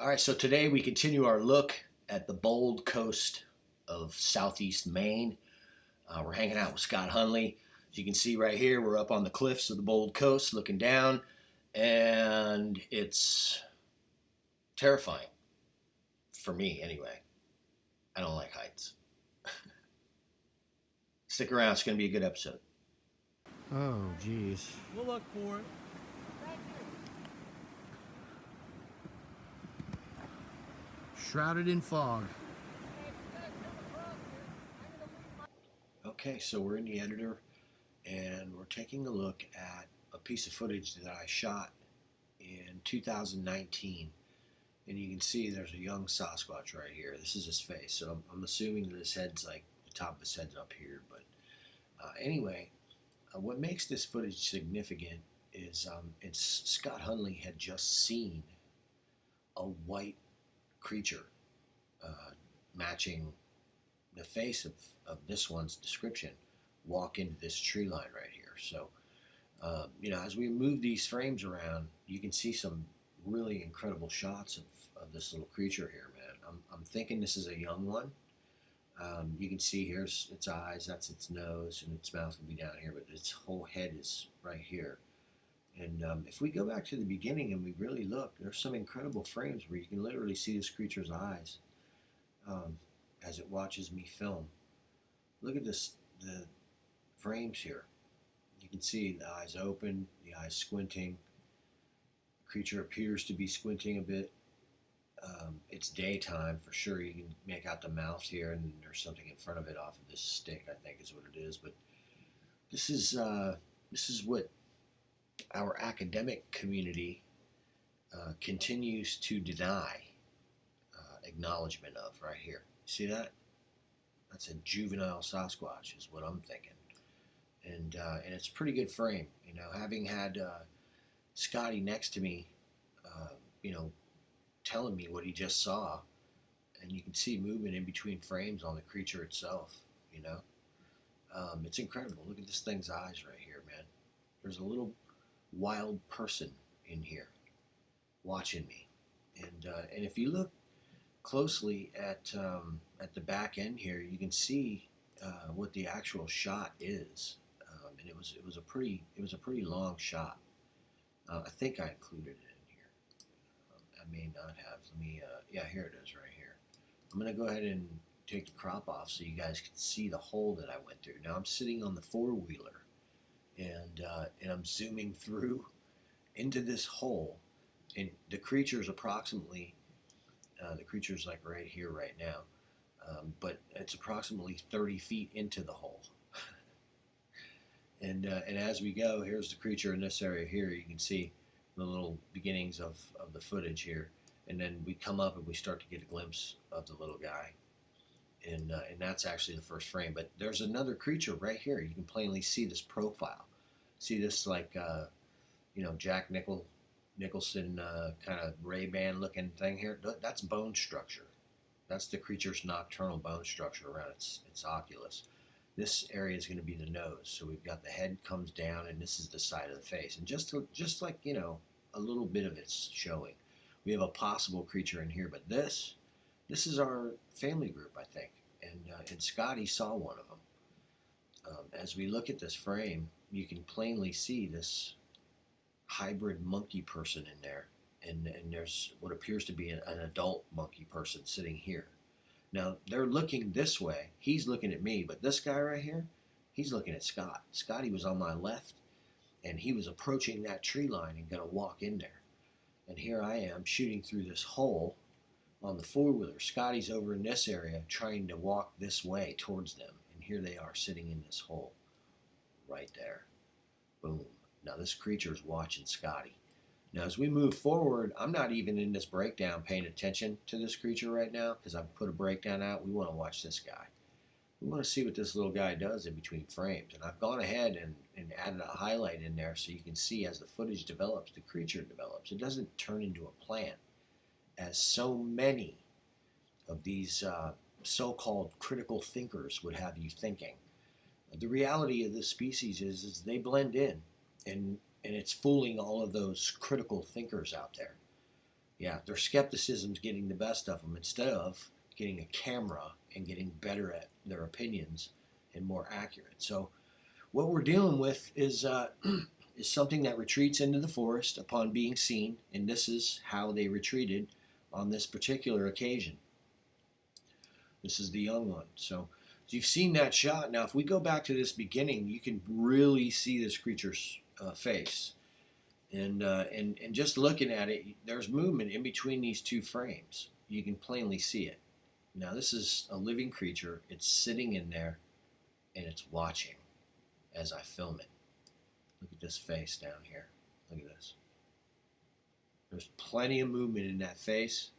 All right, so today we continue our look at the bold coast of Southeast Maine. We're hanging out with Scott Hundley. As you can see right here, we're up on the cliffs of the bold coast looking down, and it's terrifying. For me, anyway. I don't like heights. Stick around, it's going to be a good episode. Oh, geez. We'll look for it. Shrouded in fog. Okay, so we're in the editor, and we're taking a look at a piece of footage that I shot in 2019. And you can see there's a young Sasquatch right here. This is his face. So I'm assuming that his head's like, the top of his head's up here. But anyway, what makes this footage significant is it's Scott Hundley had just seen a white creature matching the face of this one's description walk into this tree line right here. So, as we move these frames around, you can see some really incredible shots of this little creature here, man. I'm thinking this is a young one. You can see here's its eyes, that's its nose, and its mouth will be down here, but its whole head is right here. And if we go back to the beginning and we really look, there's some incredible frames where you can literally see this creature's eyes as it watches me film. Look at this, the frames here. You can see the eyes open, the eyes squinting. The creature appears to be squinting a bit. It's daytime for sure. You can make out the mouth here, and there's something in front of it off of this stick, I think is what it is. But this is what our academic community continues to deny acknowledgement of right here. See that? That's a juvenile Sasquatch is what I'm thinking. And it's a pretty good frame. Having had Scotty next to me, telling me what he just saw, and you can see movement in between frames on the creature itself, it's incredible. Look at this thing's eyes right here, man. There's a little wild person in here watching me. And if you look closely at the back end here, you can see what the actual shot is. And it was a pretty long shot. I think I included it in here. I may not have. Let me. Yeah, here it is, right here. I'm gonna go ahead and take the crop off so you guys can see the hole that I went through. Now I'm sitting on the four-wheeler, and I'm zooming through into this hole, and the creature's approximately. The creature's like right here, right now, but it's approximately 30 feet into the hole. And as we go, here's the creature in this area here. You can see the little beginnings of the footage here. And then we come up and we start to get a glimpse of the little guy. And that's actually the first frame. But there's another creature right here. You can plainly see this profile. See this like, Jack Nicholson kind of Ray-Ban looking thing here? That's bone structure. That's the creature's nocturnal bone structure around its oculus. This area is going to be the nose. So we've got the head comes down, and this is the side of the face. And just like, a little bit of it's showing. We have a possible creature in here, but this is our family group, I think. And Scotty saw one of them. As we look at this frame, you can plainly see this hybrid monkey person in there. And there's what appears to be an adult monkey person sitting here. Now, they're looking this way. He's looking at me, but this guy right here, he's looking at Scott. Scotty was on my left, and he was approaching that tree line and going to walk in there. And here I am shooting through this hole on the four-wheeler. Scotty's over in this area trying to walk this way towards them. And here they are sitting in this hole right there. Boom. Now, this creature's watching Scotty. Now, as we move forward, I'm not even in this breakdown paying attention to this creature right now because I've put a breakdown out. We want to watch this guy. We want to see what this little guy does in between frames. And I've gone ahead and added a highlight in there so you can see as the footage develops, the creature develops. It doesn't turn into a plant as so many of these so-called critical thinkers would have you thinking. The reality of this species is they blend in, and it's fooling all of those critical thinkers out there. Yeah, their skepticism's getting the best of them instead of getting a camera and getting better at their opinions and more accurate. So what we're dealing with is something that retreats into the forest upon being seen, and this is how they retreated on this particular occasion. This is the young one. So you've seen that shot. Now, if we go back to this beginning, you can really see this creature's face. And just looking at it, there's movement in between these two frames. You can plainly see it. Now, this is a living creature. It's sitting in there, and it's watching as I film it. Look at this face down here. Look at this. There's plenty of movement in that face.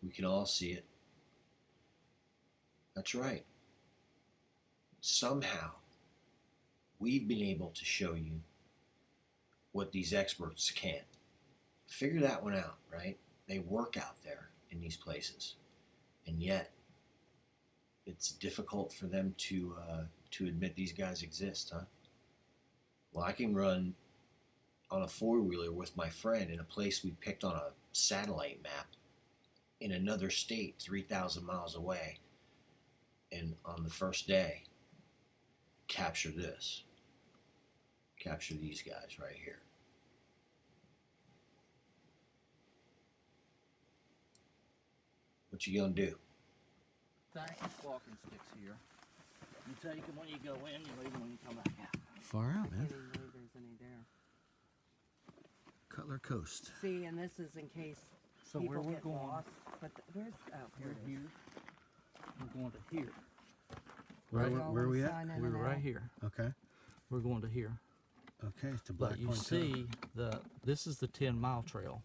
We can all see it. That's right. Somehow, we've been able to show you what these experts can't. Figure that one out, right? They work out there in these places, and yet it's difficult for them to admit these guys exist, huh? Well, I can run on a four-wheeler with my friend in a place we picked on a satellite map in another state 3,000 miles away, and on the first day, capture this. Capture these guys right here. What you gonna do? Walking sticks here. You take them when you go in, you leave them when you come back out. Far out, man. Any way there's any there. Cutler Coast. See, and this is in case So people where we're get going? lost. But where's here it is. Here. We're going to here. Where, Right. where, where are we at? Sign in We're and right out. here. Okay. We're going to here. Okay, it's the Black But you Point see, this is the 10-mile trail,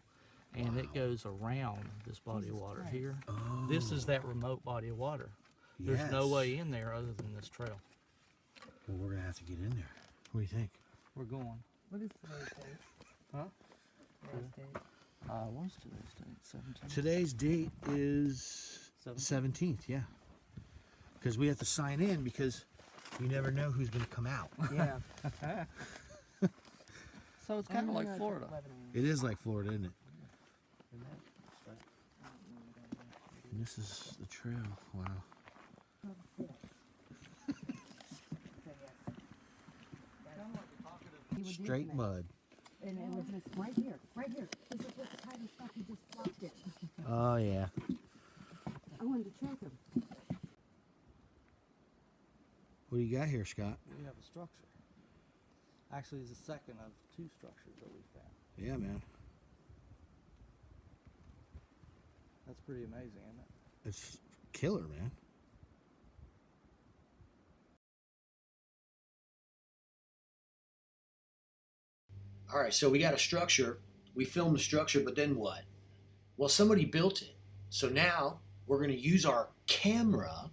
and it goes around this body of Jesus water Christ. here. Oh, This is that remote body of water. There's no yes. way in there other than this trail. Well, we're gonna have to get in there. What do you think? We're going. What is today's date? Huh? Today's date? What's today's date? 17? Today's date is 17th, yeah. Because we have to sign in because you never know who's gonna come out. Yeah. So it's kind of like Oh, Florida. It is like Florida, isn't it? Isn't it? And this is the trail. Wow. He was Straight using it. mud. And it was just right here. Right here. This is what the tiny stuff he just flopped it. Oh yeah. I wanted to check him. What do you got here, Scott? We have a structure. Actually, it's the second of two structures that we found. Yeah, man. That's pretty amazing, isn't it? It's killer, man. All right, so we got a structure. We filmed the structure, but then what? Well, somebody built it. So now we're going to use our camera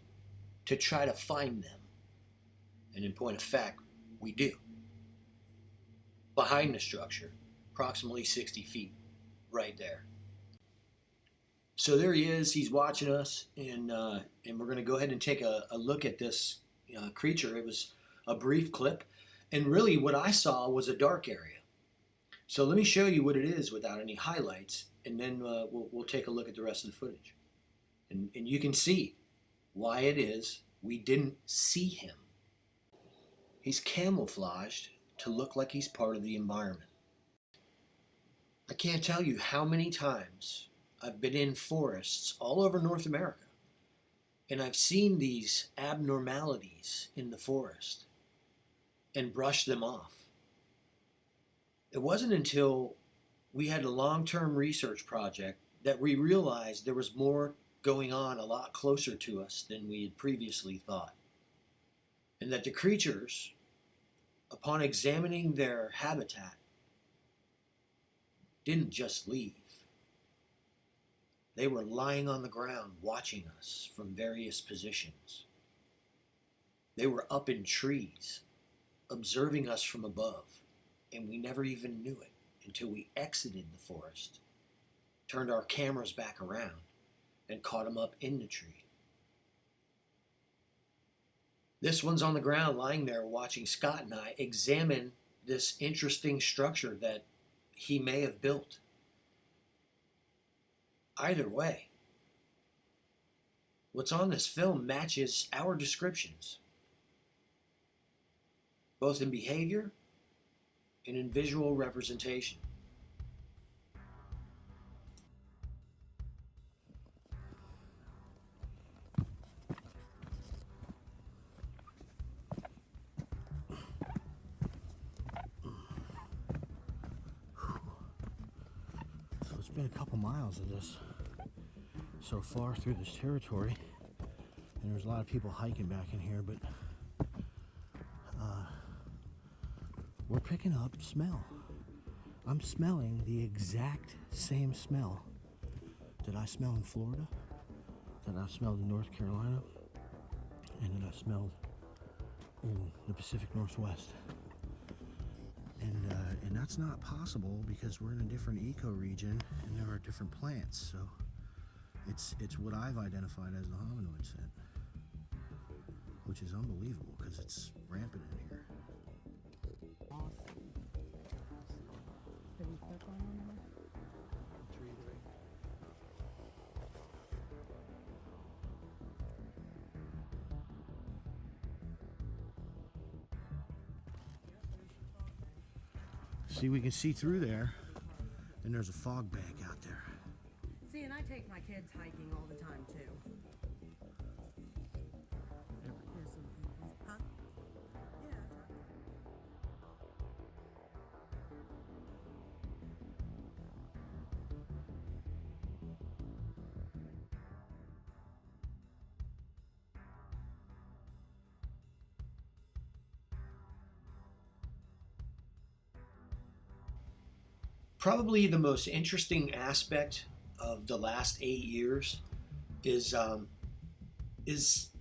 to try to find them. And in point of fact, we do. Behind the structure, approximately 60 feet, right there. So there he is. He's watching us, and we're going to go ahead and take a look at this creature. It was a brief clip, and really what I saw was a dark area. So let me show you what it is without any highlights, and then we'll take a look at the rest of the footage. And you can see why it is we didn't see him. He's camouflaged to look like he's part of the environment. I can't tell you how many times I've been in forests all over North America, and I've seen these abnormalities in the forest and brushed them off. It wasn't until we had a long-term research project that we realized there was more going on a lot closer to us than we had previously thought. And that the creatures, upon examining their habitat, didn't just leave. They were lying on the ground watching us from various positions. They were up in trees, observing us from above. And we never even knew it until we exited the forest, turned our cameras back around, and caught them up in the tree. This one's on the ground lying there watching Scott and I examine this interesting structure that he may have built. Either way, what's on this film matches our descriptions, both in behavior and in visual representation. So it's been a couple miles of this so far through this territory, and there's a lot of people hiking back in here, but we're picking up smell. I'm smelling the exact same smell that I smell in Florida, that I've smelled in North Carolina, and that I've smelled in the Pacific Northwest. And that's not possible because we're in a different ecoregion and there are different plants. So it's what I've identified as the hominoid scent, which is unbelievable because it's rampant in here. Did we step on anyone? See, we can see through there, and there's a fog bank out there. See, and I take my kids hiking all the time too. There's some people. Huh? Yeah. Probably the most interesting aspect of the last 8 years is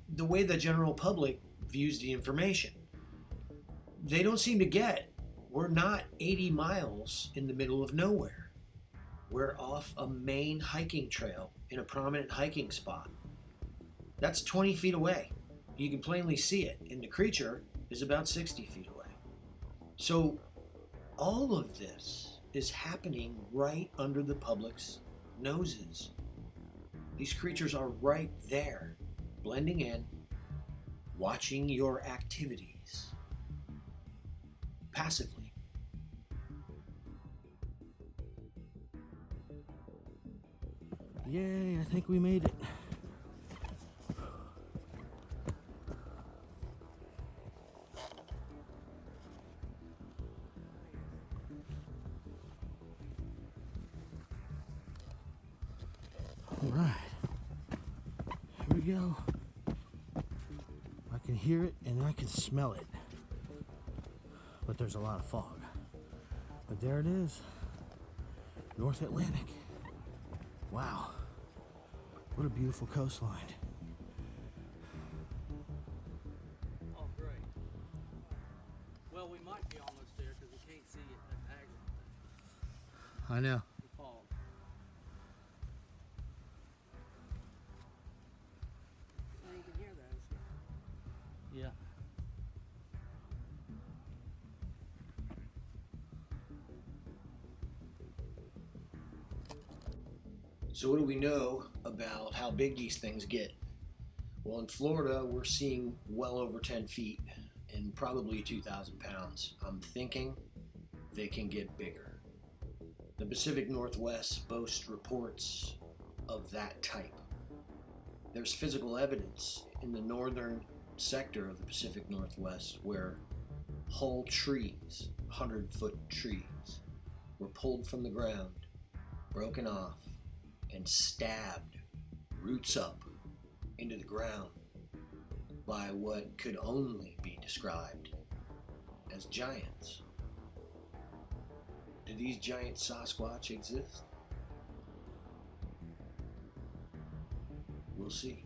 the way the general public views the information. They don't seem to get we're not 80 miles in the middle of nowhere. We're off a main hiking trail in a prominent hiking spot. That's 20 feet away. You can plainly see it, and the creature is about 60 feet away. So all of this is happening right under the public's noses. These creatures are right there, blending in, watching your activities passively. Yay, I think we made it. All right, here we go. I can hear it and I can smell it, but there's a lot of fog. But there it is, North Atlantic. Wow, what a beautiful coastline. Oh, great. Well, we might be almost there because we can't see it that diagram. I know. The fog. Well, you can hear those. Yeah. So what do we know about how big these things get? Well, in Florida, we're seeing well over 10 feet and probably 2,000 pounds. I'm thinking they can get bigger. The Pacific Northwest boasts reports of that type. There's physical evidence in the northern sector of the Pacific Northwest where whole trees, 100-foot trees, were pulled from the ground, broken off, and stabbed roots up into the ground by what could only be described as giants. Do these giant Sasquatch exist? We'll see.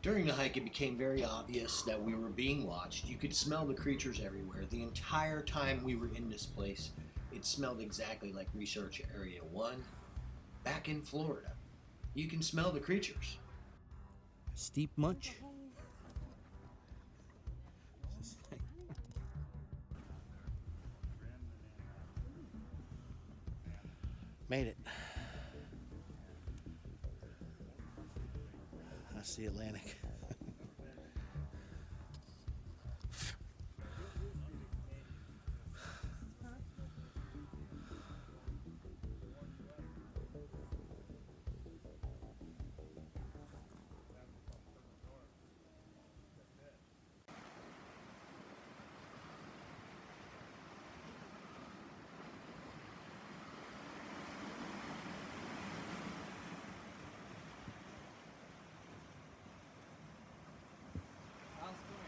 During the hike, it became very obvious that we were being watched. You could smell the creatures everywhere. The entire time we were in this place, It smelled exactly like Research Area 1 back in Florida. You can smell the creatures. Steep much? Made it. That's the Atlantic. How's it going?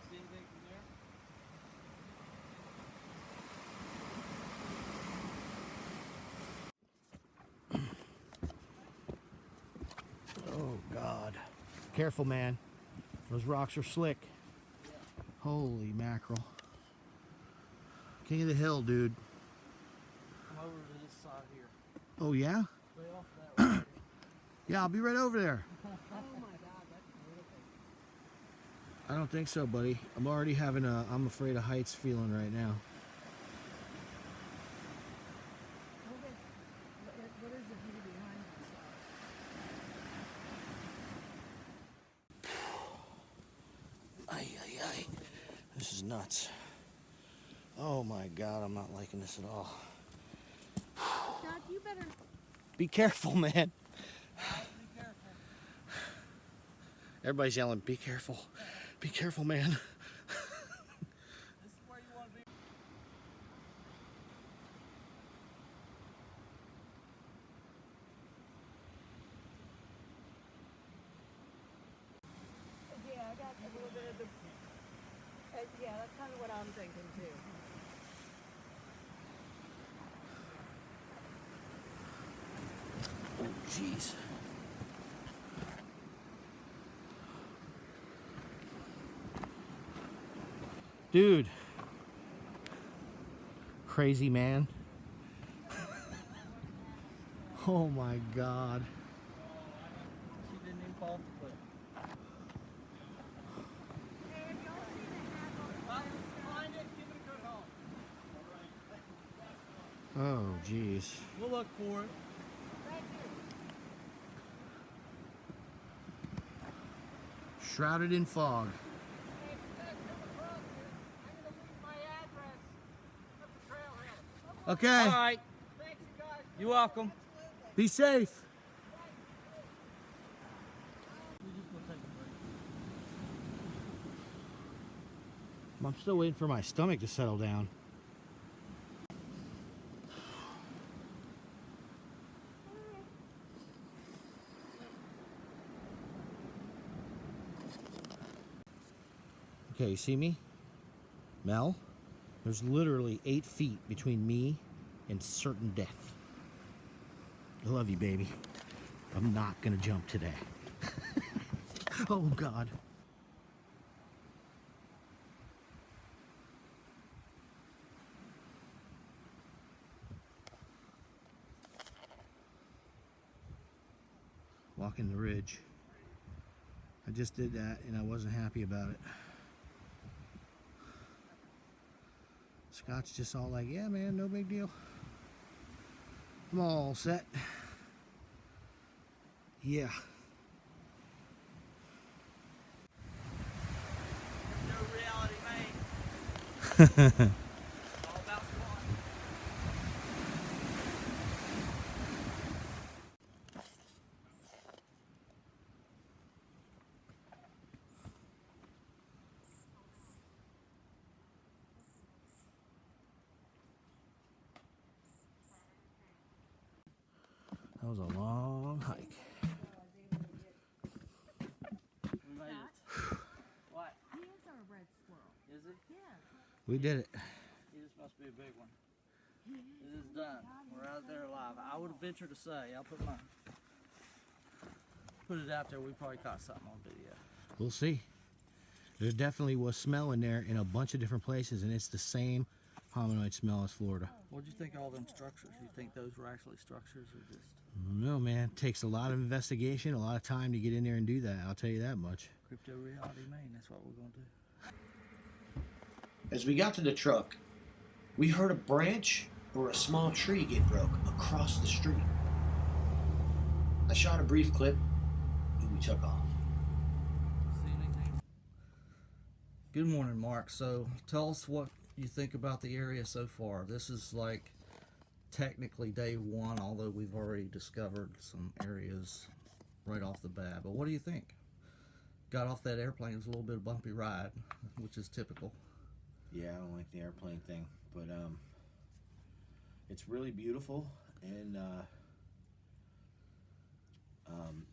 See anything from there? Oh, God. Careful, man. Those rocks are slick. Holy mackerel. King of the hill, dude. Come over to this side here. Oh, yeah? Way off that way. Yeah, I'll be right over there. Oh my God, that's beautiful. I don't think so, buddy. I'm already having a I'm afraid of heights feeling right now. What is the view behind us? Ay, ay, ay. This is nuts. Oh my God, I'm not liking this at all. Scott, you better. Be careful, man. Be careful. Everybody's yelling, be careful. Be careful, man. This is where you want to be. Yeah, I got a little bit of the. Yeah, that's kind of what I'm thinking too. Oh, jeez. Dude. Crazy man. Oh my God. She didn't even fall off the cliff. Find it, give it a good home. Oh, jeez. We'll look for it. Shrouded in fog. Okay. All right. You're welcome. Be safe. I'm still waiting for my stomach to settle down. Okay, you see me? Mel? There's literally 8 feet between me and certain death. I love you, baby. I'm not gonna jump today. Oh, God. Walking the ridge. I just did that and I wasn't happy about it. Scott's just all like, yeah, man, no big deal. I'm all set. Yeah. No reality, man. All about squat. That was a long hike. We made it. What? He is our red squirrel. Is it? Yeah. We did it. This must be a big one. It is done. We're out there alive. I would venture to say, I'll put it out there, we probably caught something on video. We'll see. There definitely was smell in there in a bunch of different places, and it's the same hominoid smell as Florida. What'd you think of all them structures? You think those were actually structures or just No, man, it takes a lot of investigation, a lot of time to get in there and do that. I'll tell you that much. Crypto Reality Maine? That's what we're going to do. As we got to the truck, we heard a branch or a small tree get broke across the street. I shot a brief clip and we took off. See anything? Good morning, Mark. So tell us what you think about the area so far. This is like technically day one, although we've already discovered some areas right off the bat. But what do you think? Got off that airplane, it was a little bit of a bumpy ride, which is typical. Yeah, I don't like the airplane thing, but it's really beautiful, and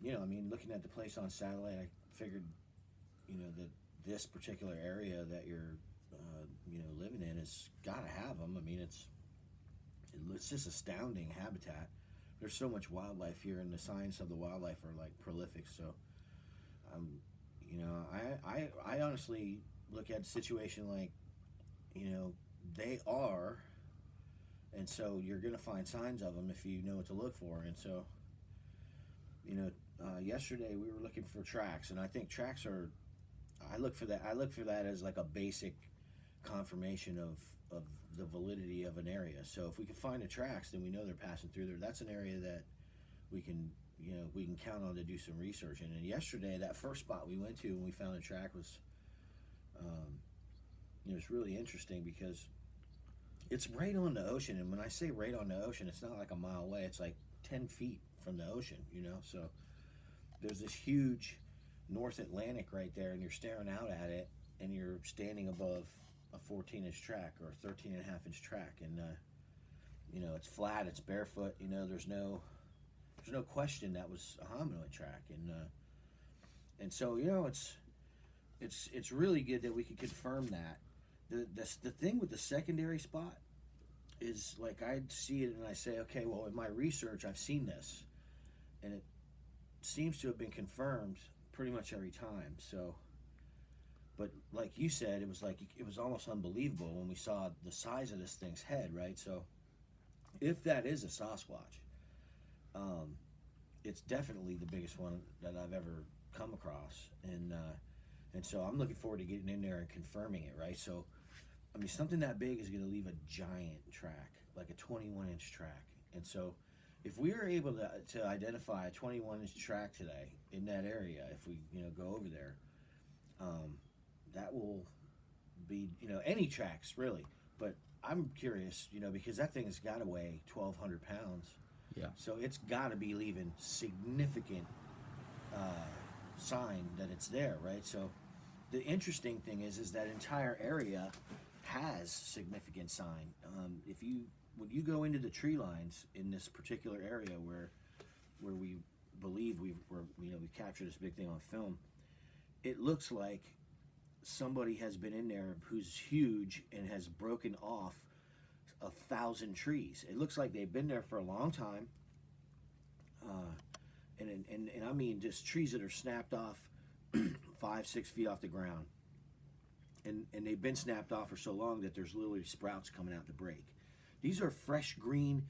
you know, I mean, looking at the place on satellite, I figured, you know, that this particular area that you're, you know, living in has got to have them. I mean, it's just astounding habitat. There's so much wildlife here, and the signs of the wildlife are like prolific. So, you know, I honestly look at the situation like, you know, they are, and so you're gonna find signs of them if you know what to look for. And so, you know, yesterday we were looking for tracks, and I think tracks are, I look for that as like a basic confirmation of the validity of an area. So if we can find the tracks, then we know they're passing through there. That's an area that we can, you know, we can count on to do some research in. And yesterday, that first spot we went to and we found a track was, you know, it's really interesting because it's right on the ocean. And when I say right on the ocean, it's not like a mile away. It's like 10 feet from the ocean, you know. So there's this huge North Atlantic right there, and you're staring out at it, and you're standing above a 14-inch track or a 13.5-inch track, and you know, it's flat, it's barefoot. You know, there's no question that was a hominoid track, and so, you know, it's really good that we can confirm that. The thing with the secondary spot is, like, I see it and I say, okay, well, in my research I've seen this, and it seems to have been confirmed pretty much every time. So, but like you said, it was almost unbelievable when we saw the size of this thing's head, right? So if that is a Sasquatch, it's definitely the biggest one that I've ever come across, and so I'm looking forward to getting in there and confirming it, right? So, I mean, something that big is going to leave a giant track, like a 21-inch track. And so if we are able to identify a 21-inch track today in that area, if we, you know, go over there, that will be, you know, any tracks really. But I'm curious, you know, because that thing has got to weigh 1,200 pounds. Yeah. So it's got to be leaving significant sign that it's there, right? So the interesting thing is that entire area has significant sign. When you go into the tree lines in this particular area where we believe we captured this big thing on film, it looks like somebody has been in there who's huge and has broken off 1,000 trees. It looks like they've been there for a long time, and I mean just trees that are snapped off 5-6 feet off the ground, and they've been snapped off for so long that there's literally sprouts coming out to break. These are fresh green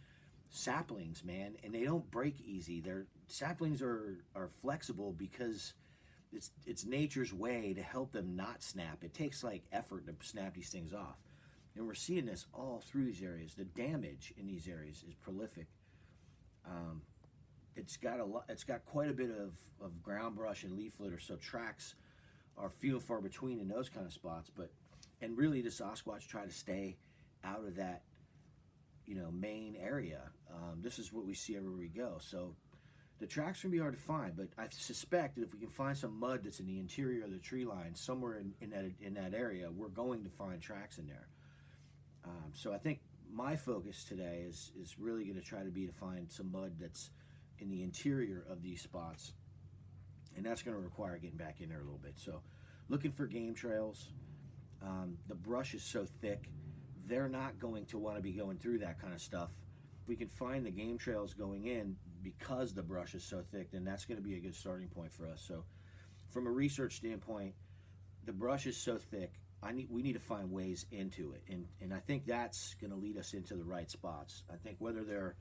saplings, man, and they don't break easy. Saplings are flexible because it's nature's way to help them not snap. It takes like effort to snap these things off, and we're seeing this all through these areas. The damage in these areas is prolific. It's got quite a bit of ground brush and leaf litter, so tracks are few and far between in those kind of spots. And really, the Sasquatch try to stay out of that, you know, main area. This is what we see everywhere we go. So the tracks can be hard to find, but I suspect that if we can find some mud that's in the interior of the tree line somewhere in that area, we're going to find tracks in there. So I think my focus today is really going to try to find some mud that's in the interior of these spots, and that's going to require getting back in there a little bit. So looking for game trails. The brush is so thick, they're not going to want to be going through that kind of stuff. If we can find the game trails going in because the brush is so thick, then that's going to be a good starting point for us. So from a research standpoint, the brush is so thick. We need to find ways into it, and I think that's going to lead us into the right spots. I think whether they're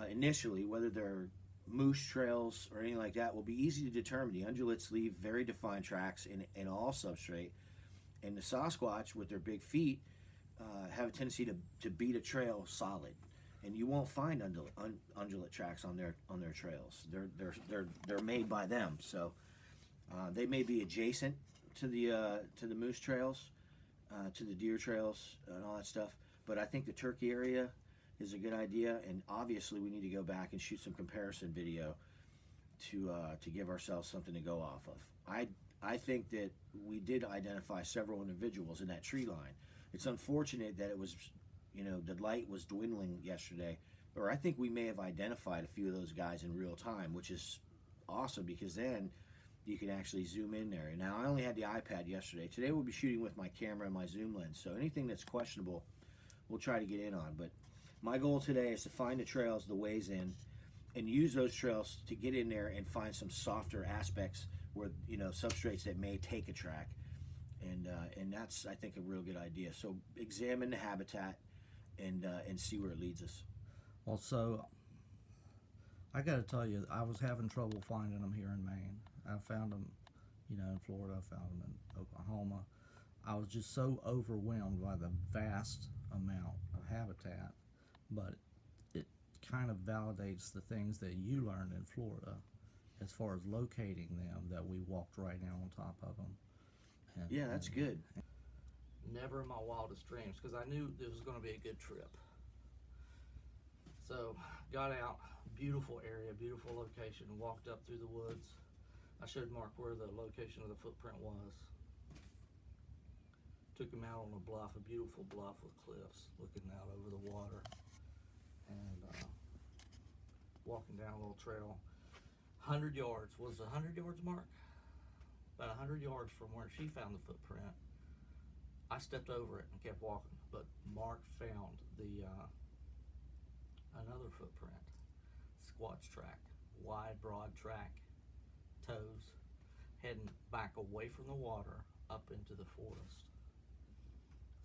initially, whether they're moose trails or anything like that, will be easy to determine. The ungulates leave very defined tracks in all substrate, and the Sasquatch with their big feet have a tendency to beat a trail solid, and you won't find undulate tracks on their trails. They're made by them, so they may be adjacent to the moose trails, to the deer trails, and all that stuff. But I think the turkey area is a good idea, and obviously we need to go back and shoot some comparison video to give ourselves something to go off of. I think that we did identify several individuals in that tree line. It's unfortunate that it was, the light was dwindling yesterday, or I think we may have identified a few of those guys in real time, which is awesome because then you can actually zoom in there. And now I only had the iPad yesterday. Today we'll be shooting with my camera and my zoom lens, so anything that's questionable we'll try to get in on. But my goal today is to find the trails, the ways in, and use those trails to get in there and find some softer aspects where, substrates that may take a track. And that's, I think, a real good idea. So examine the habitat and see where it leads us. Well, so I got to tell you, I was having trouble finding them here in Maine. I found them, in Florida. I found them in Oklahoma. I was just so overwhelmed by the vast amount of habitat, but it kind of validates the things that you learned in Florida as far as locating them, that we walked right down on top of them. Yeah, that's good. Never in my wildest dreams, because I knew it was going to be a good trip. So, got out, beautiful area, beautiful location, walked up through the woods. I showed Mark where the location of the footprint was. Took him out on a bluff, a beautiful bluff with cliffs, looking out over the water. And walking down a little trail. 100 yards, was 100 yards, Mark? About 100 yards from where she found the footprint. I stepped over it and kept walking, but Mark found the another footprint, squatch track, wide, broad track, toes, heading back away from the water up into the forest.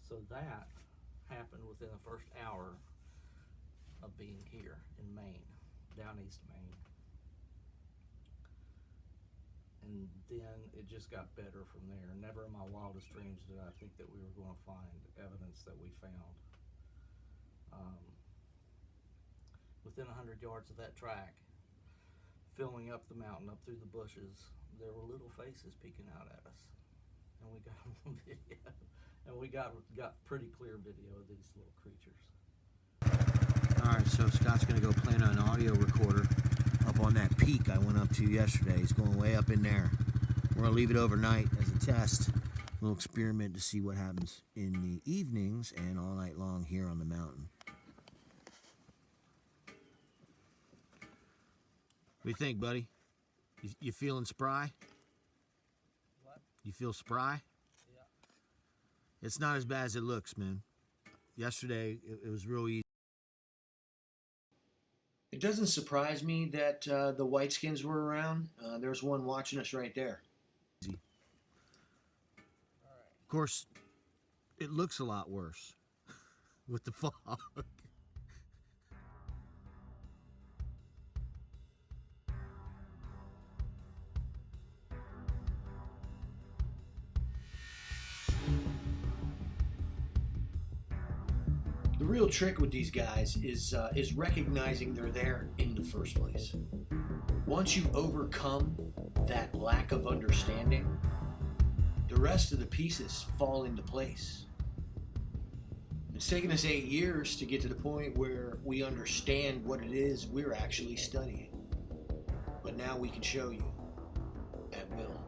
So that happened within the first hour of being here in Maine, down East Maine. And then it just got better from there. Never in my wildest dreams did I think that we were going to find evidence that we found. Within 100 yards of that track, filling up the mountain, up through the bushes, there were little faces peeking out at us. And we got them on video. And we got pretty clear video of these little creatures. Alright, so Scott's going to go plant an audio recorder up on that peak I went up to yesterday. He's going way up in there. We're going to leave it overnight as a test, a little experiment to see what happens in the evenings and all night long here on the mountain. What do you think, buddy? You feeling spry? What? You feel spry? Yeah. It's not as bad as it looks, man. Yesterday, it was real easy. It doesn't surprise me that the Whiteskins were around. There's one watching us right there. Of course, it looks a lot worse with the fog. The real trick with these guys is recognizing they're there in the first place. Once you overcome that lack of understanding, the rest of the pieces fall into place. It's taken us 8 years to get to the point where we understand what it is we're actually studying. But now we can show you at will.